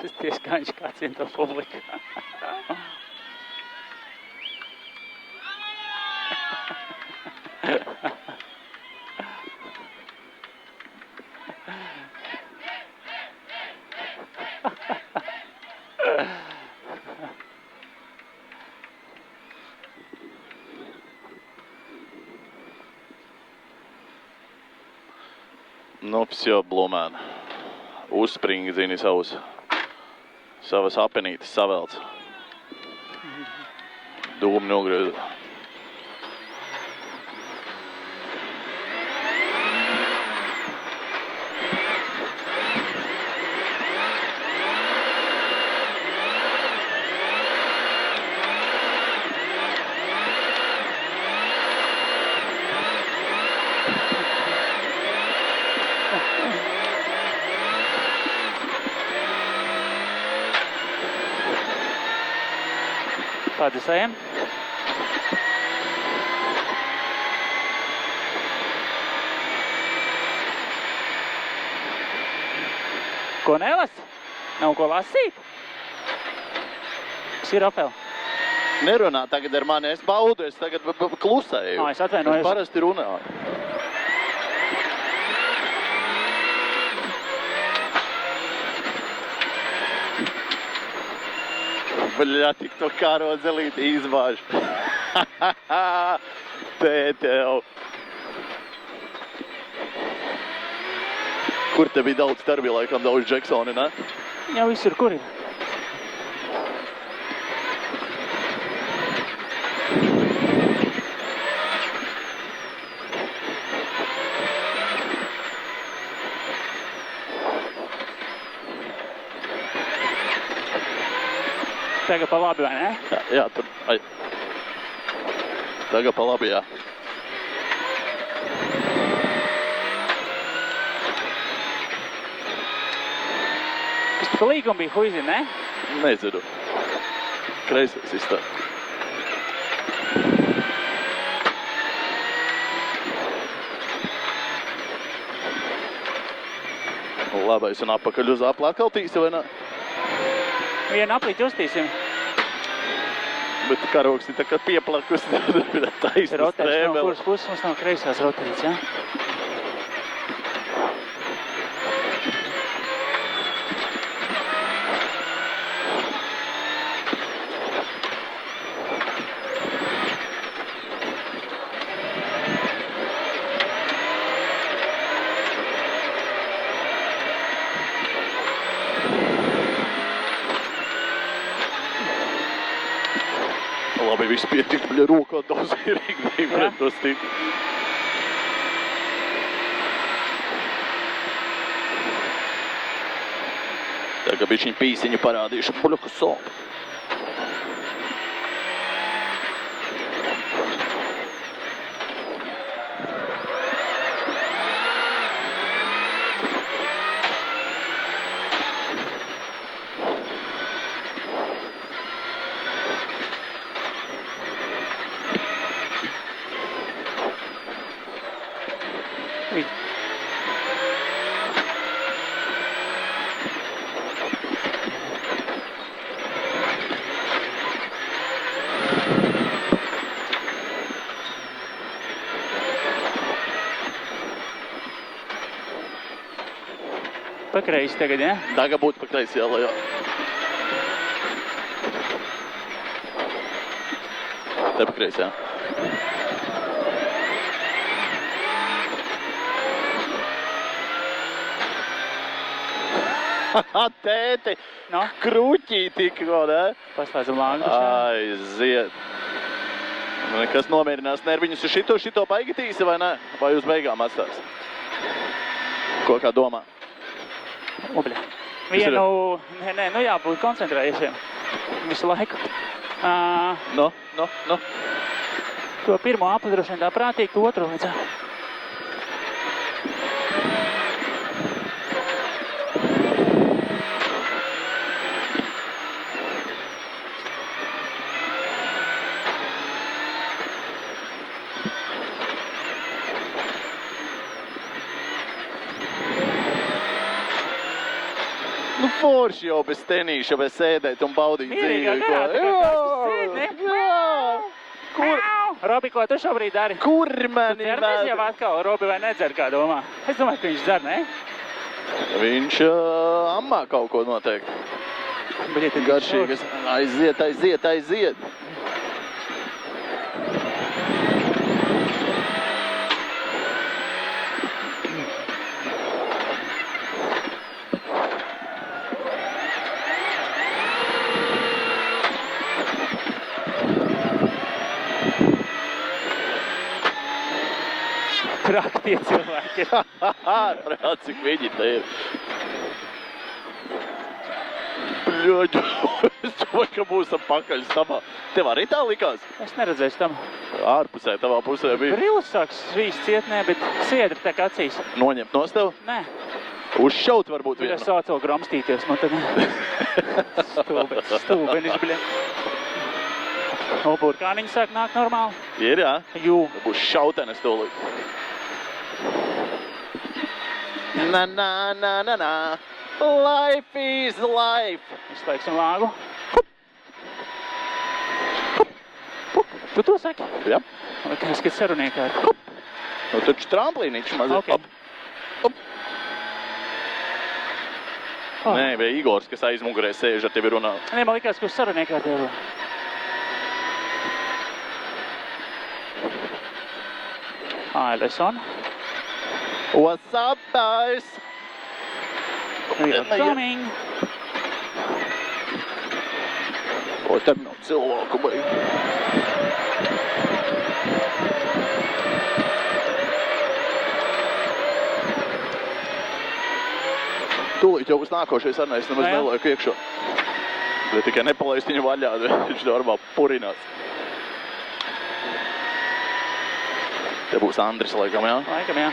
Tieši kā viņš kāds vien to publiku. Nu, все, Blūmēn. Uzspringa, zini, savas apenītes savelc. Dūmu nogriez. Kādas ejam? Ko nelasi? Nav ko lasīt? Kas ir, Rafael? Nerunā tagad ar mani, es baudu, es tagad klusēju. Es atvainojos. Es parasti runāju. Bļā, tik to kārodzelīti izvāž. Tētev. Kur te bija daudz starbi, laikam daudz Džeksoni, ne? Jau visur, kur ir? Tagad pa labi, vai ne? Jā, tur. Ai. Tagad pa labi, jā. Kas pa līgumu bija huizi, ne? Nezinu. Kreisais izstāv. Labais un apakaļ uz apli atkal tīsi, vai ne? Vienu aplīti uztīsim. Bet karogs ir tā kā pieplakus, taisnas Rotēts no strēmele. kuras puses mums nav kreisās rotēts, ja? Labi, viss pietikt, bļa, rokā dozierīgi bija pret to stiku. Tagad bišķiņ pīsiņu parādīšu, bļa, kas sāp. Pakreisi tagad, ja? Tagad būtu pa kreisi jālā, jā. Te pa kreisi, jā. Tēti, No? kruķī tikko, ne? Paslēdzam lāgu. Aiziet. Kas nomierinās nerviņus uz šito baigi tīsi vai ne? Vai uz beigām atstās? Ko kā domā? Obļa. Vienu, nē, nu jābūt koncentrējušiem visu laiku. No. To pirmo apli droši vien tā prātīgi, to otru vajadzētu. Nu, forši jau bez tenīša, bez sēdēt un baudīt Mierīgā dzīvi. garā, tā kā kas sēd, ne? Kur, Robi, ko tu šobrīd dari? kur Tu mani ķermies jau vēd? atkal, Robi, vai nedzer, kā domā? Es domāju, ka viņš dzer, ne? Viņš ammā kaut ko noteikti. Bet, ja Garšīgas. Aiziet, aiziet, aiziet. Traki tie cilvēki. Prāt, cik viņi te ir. Bļoģ, es domāju, ka būsim pakaļ stamā. Tev arī tā likās? Es neredzēšu tam. Ārpusē, tavā pusē bija. Brīvs sāks svīst cietnē, bet siedri tek acīs. Noņemt nost tev? Nē, Uzšaut varbūt tur vienu. es sācu vēl gromstīties, man tad stūbenis, bļa. O, burkāniņi sāk nākt normāli. Ir, jā? Jū. Būs šautenes tūlīt. Na, na, na, na, na. Life is life. Izslēgsim lāgu. Tu to saki? Jā. Likās, ka saruniekā ir. Nu, taču tramplīniņš mazliet. Ok. Oh. Nē, vai Igors, kas aizmugurē sēž ar tevi runā. Nē, man likās, ka uz saruniekā tev. Hi, listen. What's up, guys? We are coming. O, tad nav cilvēku, vai? Tūlīt jau būs nākošais Arnais, nemaz Jā. nelieku iekšā. Bet tikai nepalaist viņu vaļā, viņš normāli purinās. Te būs Andris, laikam, jā? Laikam, jā.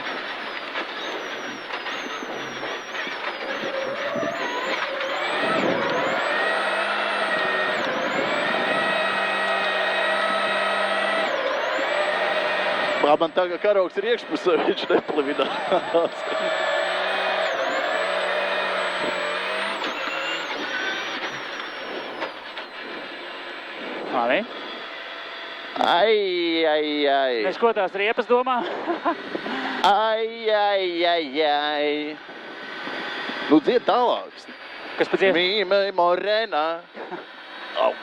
Man tagad karaugs ir iekšpusē, viņš neplivinās. Labi. Ai, ai, ai. Mēs ko tās riepas domā? Ai, ai, ai, ai. Nu, dzied tālāk. Kas pa dziesmu? Mīme morena. Au.